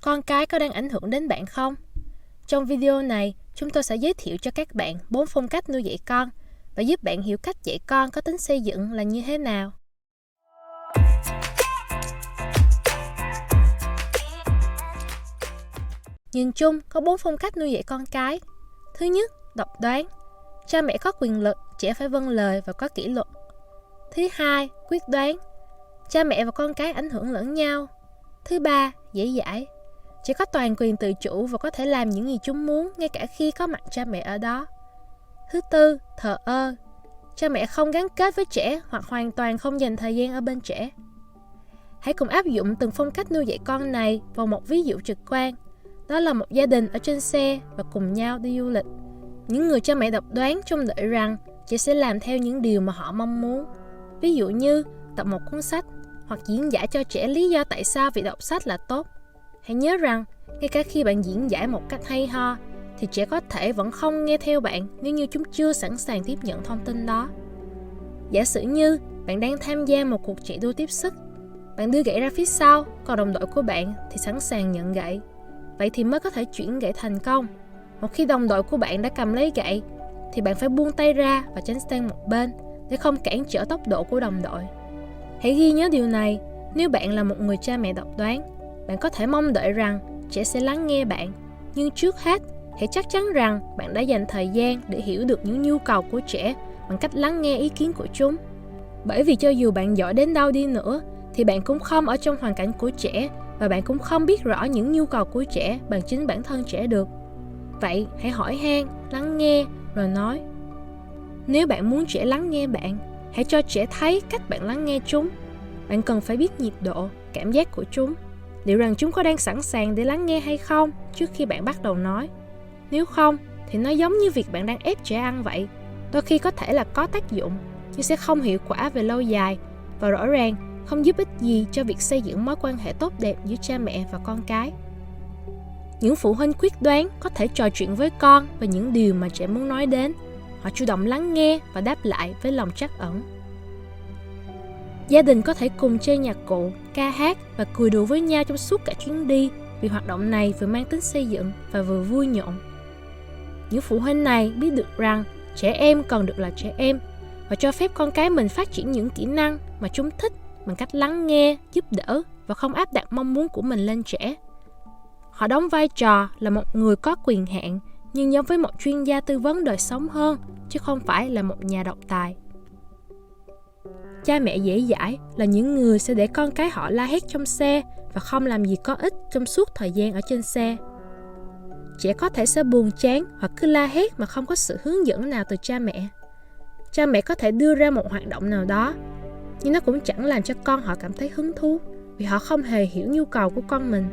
Con cái có đang ảnh hưởng đến bạn không? Trong video này, chúng tôi sẽ giới thiệu cho các bạn 4 phong cách nuôi dạy con và giúp bạn hiểu cách dạy con có tính xây dựng là như thế nào. Nhìn chung, có 4 phong cách nuôi dạy con cái. Thứ nhất, độc đoán. Cha mẹ có quyền lực, trẻ phải vâng lời và có kỷ luật. Thứ hai, quyết đoán. Cha mẹ và con cái ảnh hưởng lẫn nhau. Thứ ba, dễ dãi. Trẻ có toàn quyền tự chủ và có thể làm những gì chúng muốn ngay cả khi có mặt cha mẹ ở đó. Thứ tư, thờ ơ. Cha mẹ không gắn kết với trẻ hoặc hoàn toàn không dành thời gian ở bên trẻ. Hãy cùng áp dụng từng phong cách nuôi dạy con này vào một ví dụ trực quan. Đó là một gia đình ở trên xe và cùng nhau đi du lịch. Những người cha mẹ độc đoán trông đợi rằng trẻ sẽ làm theo những điều mà họ mong muốn. Ví dụ như đọc một cuốn sách hoặc diễn giải cho trẻ lý do tại sao việc đọc sách là tốt. Hãy nhớ rằng, ngay cả khi bạn diễn giải một cách hay ho, thì trẻ có thể vẫn không nghe theo bạn nếu như chúng chưa sẵn sàng tiếp nhận thông tin đó. Giả sử như bạn đang tham gia một cuộc chạy đua tiếp sức. Bạn đưa gậy ra phía sau, còn đồng đội của bạn thì sẵn sàng nhận gậy. Vậy thì mới có thể chuyển gậy thành công. Một khi đồng đội của bạn đã cầm lấy gậy, thì bạn phải buông tay ra và tránh sang một bên để không cản trở tốc độ của đồng đội. Hãy ghi nhớ điều này, nếu bạn là một người cha mẹ độc đoán, bạn có thể mong đợi rằng trẻ sẽ lắng nghe bạn. Nhưng trước hết, hãy chắc chắn rằng bạn đã dành thời gian để hiểu được những nhu cầu của trẻ bằng cách lắng nghe ý kiến của chúng. Bởi vì cho dù bạn giỏi đến đâu đi nữa, thì bạn cũng không ở trong hoàn cảnh của trẻ và bạn cũng không biết rõ những nhu cầu của trẻ bằng chính bản thân trẻ được. Vậy hãy hỏi han, lắng nghe rồi nói. Nếu bạn muốn trẻ lắng nghe bạn, hãy cho trẻ thấy cách bạn lắng nghe chúng. Bạn cần phải biết nhịp độ, cảm giác của chúng. Liệu rằng chúng có đang sẵn sàng để lắng nghe hay không trước khi bạn bắt đầu nói. Nếu không, thì nó giống như việc bạn đang ép trẻ ăn vậy. Đôi khi có thể là có tác dụng, nhưng sẽ không hiệu quả về lâu dài và rõ ràng không giúp ích gì cho việc xây dựng mối quan hệ tốt đẹp giữa cha mẹ và con cái. Những phụ huynh quyết đoán có thể trò chuyện với con về những điều mà trẻ muốn nói đến. Họ chủ động lắng nghe và đáp lại với lòng trắc ẩn. Gia đình có thể cùng chơi nhạc cụ, ca hát và cười đùa với nhau trong suốt cả chuyến đi, vì hoạt động này vừa mang tính xây dựng và vừa vui nhộn. Những phụ huynh này biết được rằng trẻ em còn được là trẻ em và cho phép con cái mình phát triển những kỹ năng mà chúng thích bằng cách lắng nghe, giúp đỡ và không áp đặt mong muốn của mình lên trẻ. Họ đóng vai trò là một người có quyền hạn, nhưng giống với một chuyên gia tư vấn đời sống hơn, chứ không phải là một nhà độc tài. Cha mẹ dễ dãi là những người sẽ để con cái họ la hét trong xe và không làm gì có ích trong suốt thời gian ở trên xe. Trẻ có thể sẽ buồn chán hoặc cứ la hét mà không có sự hướng dẫn nào từ cha mẹ. Cha mẹ có thể đưa ra một hoạt động nào đó, nhưng nó cũng chẳng làm cho con họ cảm thấy hứng thú vì họ không hề hiểu nhu cầu của con mình.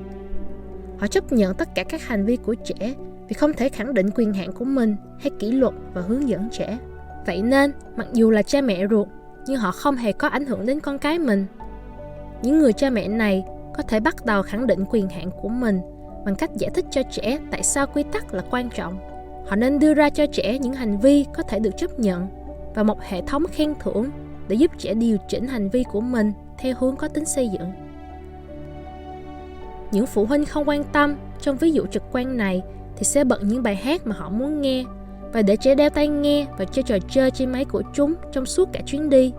Họ chấp nhận tất cả các hành vi của trẻ vì không thể khẳng định quyền hạn của mình hay kỷ luật và hướng dẫn trẻ. Vậy nên, mặc dù là cha mẹ ruột, nhưng họ không hề có ảnh hưởng đến con cái mình. Những người cha mẹ này có thể bắt đầu khẳng định quyền hạn của mình bằng cách giải thích cho trẻ tại sao quy tắc là quan trọng. Họ nên đưa ra cho trẻ những hành vi có thể được chấp nhận và một hệ thống khen thưởng để giúp trẻ điều chỉnh hành vi của mình theo hướng có tính xây dựng. Những phụ huynh không quan tâm trong ví dụ trực quan này thì sẽ bật những bài hát mà họ muốn nghe và để trẻ đeo tai nghe và chơi trò chơi trên máy của chúng trong suốt cả chuyến đi.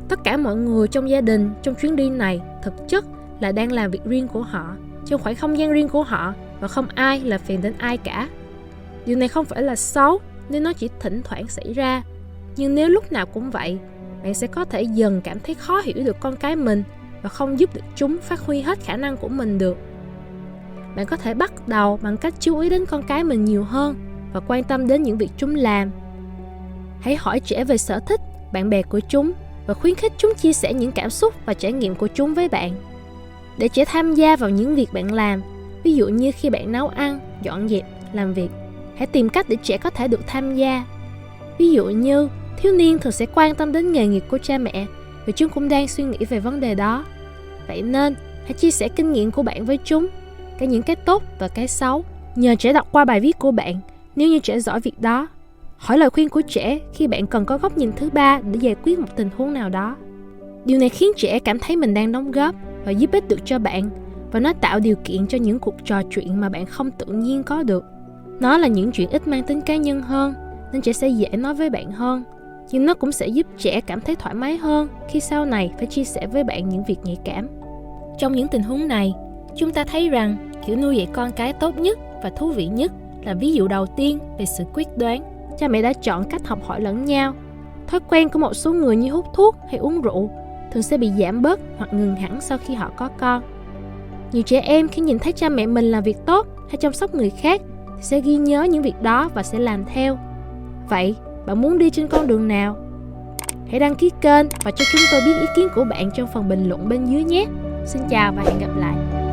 Tất cả mọi người trong gia đình trong chuyến đi này thực chất là đang làm việc riêng của họ trong khoảng không gian riêng của họ và không ai là phiền đến ai cả. Điều này không phải là xấu nếu nó chỉ thỉnh thoảng xảy ra, nhưng nếu lúc nào cũng vậy, bạn sẽ có thể dần cảm thấy khó hiểu được con cái mình và không giúp được chúng phát huy hết khả năng của mình được. Bạn có thể bắt đầu bằng cách chú ý đến con cái mình nhiều hơn và quan tâm đến những việc chúng làm. Hãy hỏi trẻ về sở thích, bạn bè của chúng và khuyến khích chúng chia sẻ những cảm xúc và trải nghiệm của chúng với bạn. Để trẻ tham gia vào những việc bạn làm, ví dụ như khi bạn nấu ăn, dọn dẹp, làm việc, hãy tìm cách để trẻ có thể được tham gia. Ví dụ như, thiếu niên thường sẽ quan tâm đến nghề nghiệp của cha mẹ vì chúng cũng đang suy nghĩ về vấn đề đó. Vậy nên, hãy chia sẻ kinh nghiệm của bạn với chúng, cả những cái tốt và cái xấu. Nhờ trẻ đọc qua bài viết của bạn nếu như trẻ giỏi việc đó. Hỏi lời khuyên của trẻ khi bạn cần có góc nhìn thứ ba để giải quyết một tình huống nào đó. Điều này khiến trẻ cảm thấy mình đang đóng góp và giúp ích được cho bạn, và nó tạo điều kiện cho những cuộc trò chuyện mà bạn không tự nhiên có được. Nó là những chuyện ít mang tính cá nhân hơn, nên trẻ sẽ dễ nói với bạn hơn. Nhưng nó cũng sẽ giúp trẻ cảm thấy thoải mái hơn khi sau này phải chia sẻ với bạn những việc nhạy cảm. Trong những tình huống này, chúng ta thấy rằng kiểu nuôi dạy con cái tốt nhất và thú vị nhất là ví dụ đầu tiên về sự quyết đoán. Cha mẹ đã chọn cách học hỏi lẫn nhau. Thói quen của một số người như hút thuốc hay uống rượu thường sẽ bị giảm bớt hoặc ngừng hẳn sau khi họ có con. Nhiều trẻ em khi nhìn thấy cha mẹ mình làm việc tốt hay chăm sóc người khác thì sẽ ghi nhớ những việc đó và sẽ làm theo. Vậy, bạn muốn đi trên con đường nào? Hãy đăng ký kênh và cho chúng tôi biết ý kiến của bạn trong phần bình luận bên dưới nhé. Xin chào và hẹn gặp lại.